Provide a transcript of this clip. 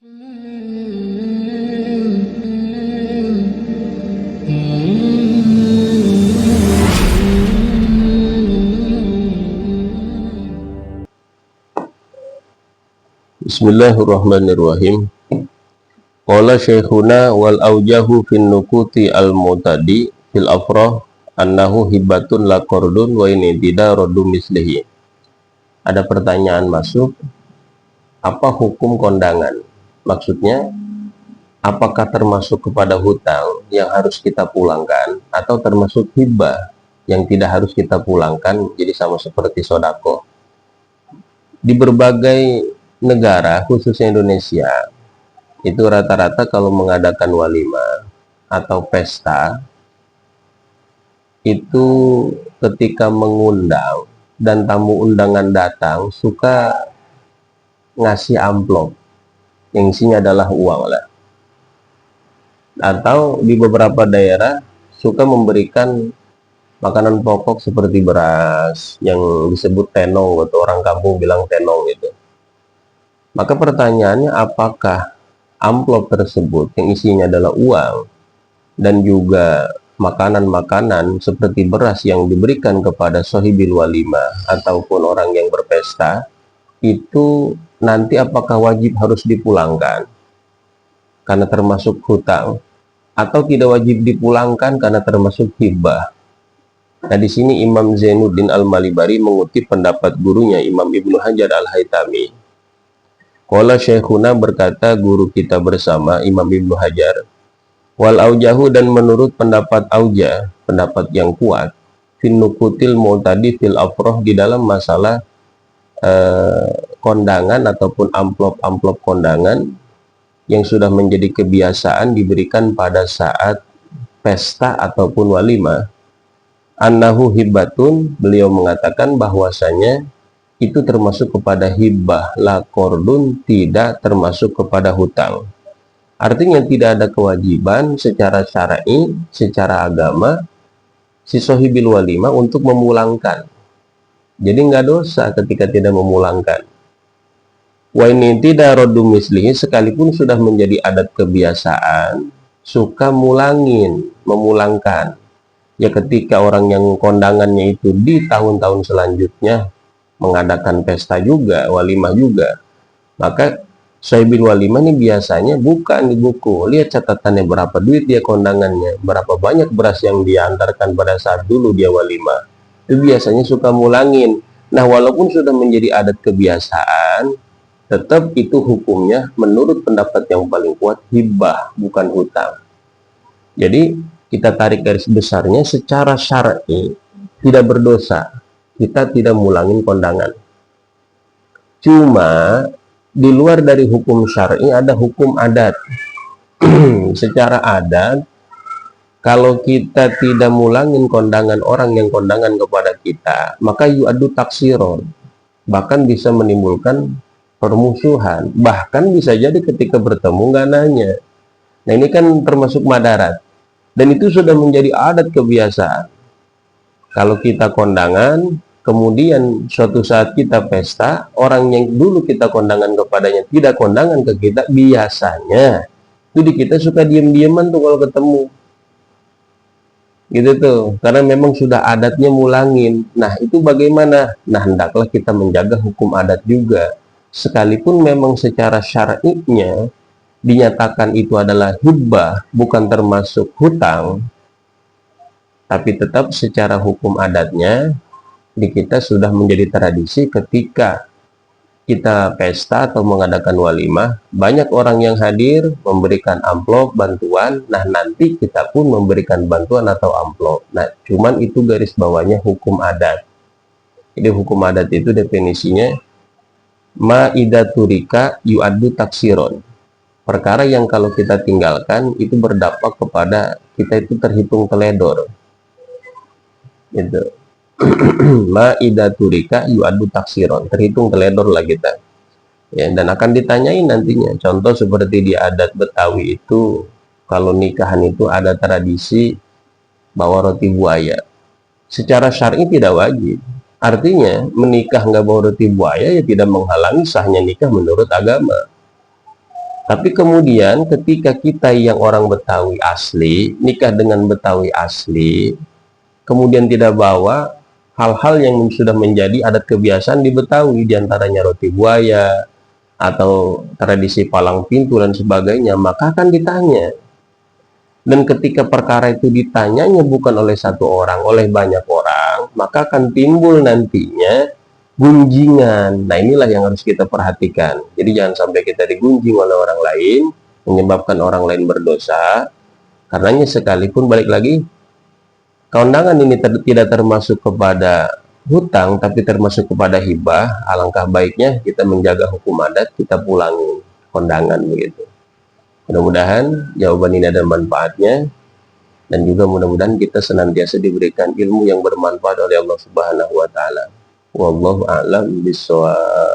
Bismillahirrahmanirrahim. Qala syekhuna wal aujahu fin nukuti al mutadi fil afrah annahu hibatun la qardun wa ini tidak rodu mislihi. Ada pertanyaan masuk, apa hukum kondangan? Maksudnya, apakah termasuk kepada hutang yang harus kita pulangkan atau termasuk hibah yang tidak harus kita pulangkan, jadi sama seperti sodako? Di berbagai negara, khususnya Indonesia, itu rata-rata kalau mengadakan walimah atau pesta, itu ketika mengundang dan tamu undangan datang, suka ngasih amplop yang isinya adalah uang lah. Atau di beberapa daerah suka memberikan makanan pokok seperti beras yang disebut tenong, atau orang kampung bilang tenong itu. Maka pertanyaannya, apakah amplop tersebut yang isinya adalah uang dan juga makanan-makanan seperti beras yang diberikan kepada sohibil walimah ataupun orang yang berpesta, itu nanti apakah wajib harus dipulangkan karena termasuk hutang, atau tidak wajib dipulangkan karena termasuk hibah? Nah, di sini Imam Zainuddin Al-Malibari mengutip pendapat gurunya Imam Ibnu Hajar Al-Haytami. Qala syekhuna, berkata guru kita bersama Imam Ibnu Hajar, wal aujahu, dan menurut pendapat auja, pendapat yang kuat, fin nukutil mu'tadi fil afroh, di dalam masalah kondangan ataupun amplop-amplop kondangan yang sudah menjadi kebiasaan diberikan pada saat pesta ataupun walimah, annahu hibatun, beliau mengatakan bahwasanya itu termasuk kepada hibah, la qardun, tidak termasuk kepada hutang. Artinya tidak ada kewajiban secara syar'i, secara agama, si sohibil walimah untuk memulangkan. Jadi nggak dosa ketika tidak memulangkan. Wa ini tidak rodu mislihi, sekalipun sudah menjadi adat kebiasaan, suka memulangkan. Ya ketika orang yang kondangannya itu di tahun-tahun selanjutnya mengadakan pesta juga, walimah juga, maka sohibil walimah ini biasanya bukan di buku, lihat catatannya berapa duit dia kondangannya, berapa banyak beras yang diantarkan pada saat dulu dia walimah, itu biasanya suka mulangin. Nah, walaupun sudah menjadi adat kebiasaan, tetap itu hukumnya menurut pendapat yang paling kuat hibah, bukan hutang. Jadi kita tarik garis besarnya, secara syar'i tidak berdosa kita tidak mulangin kondangan. Cuma di luar dari hukum syar'i ada hukum adat. Secara adat, kalau kita tidak mulangin kondangan orang yang kondangan kepada kita, maka yu'addu taksiron, bahkan bisa menimbulkan permusuhan, bahkan bisa jadi ketika bertemu nggak nanya. Nah, ini kan termasuk madarat, dan itu sudah menjadi adat kebiasaan. Kalau kita kondangan, kemudian suatu saat kita pesta, orang yang dulu kita kondangan kepadanya tidak kondangan ke kita, biasanya itu di kita suka diem-dieman tuh kalau ketemu. Gitu tuh, karena memang sudah adatnya mulangin. Nah, itu bagaimana? Nah, hendaklah kita menjaga hukum adat juga. Sekalipun memang secara syar'inya dinyatakan itu adalah hibah, bukan termasuk hutang, tapi tetap secara hukum adatnya di kita sudah menjadi tradisi ketika kita pesta atau mengadakan walimah, banyak orang yang hadir memberikan amplop bantuan. Nah, nanti kita pun memberikan bantuan atau amplop. Nah, cuman itu garis bawahnya hukum adat. Jadi hukum adat itu definisinya ma idza turika yu'addu taksiron, perkara yang kalau kita tinggalkan itu berdampak kepada kita itu terhitung teledor. Itu ma idza turika yu'addu taksiron, terhitung teledor lah kita ya. Dan akan ditanyain nantinya, contoh seperti di adat Betawi itu, kalau nikahan itu ada tradisi bawa roti buaya, secara syar'i tidak wajib. Artinya menikah nggak bawa roti buaya ya tidak menghalangi sahnya nikah menurut agama. Tapi kemudian ketika kita yang orang Betawi asli, nikah dengan Betawi asli, kemudian tidak bawa hal-hal yang sudah menjadi adat kebiasaan di Betawi, diantaranya roti buaya, atau tradisi palang pintu dan sebagainya, maka akan ditanya. Dan ketika perkara itu ditanyanya bukan oleh satu orang, oleh banyak orang, maka akan timbul nantinya gunjingan. Nah, inilah yang harus kita perhatikan. Jadi jangan sampai kita digunjing oleh orang lain, menyebabkan orang lain berdosa. Karenanya sekalipun balik lagi, keundangan ini tidak termasuk kepada hutang, tapi termasuk kepada hibah. Alangkah baiknya kita menjaga hukum adat, kita pulangi kondangan begitu. Mudah-mudahan jawaban ini ada manfaatnya, dan juga mudah-mudahan kita senantiasa diberikan ilmu yang bermanfaat oleh Allah Subhanahu wa taala. Wallahu a'lam bishawab.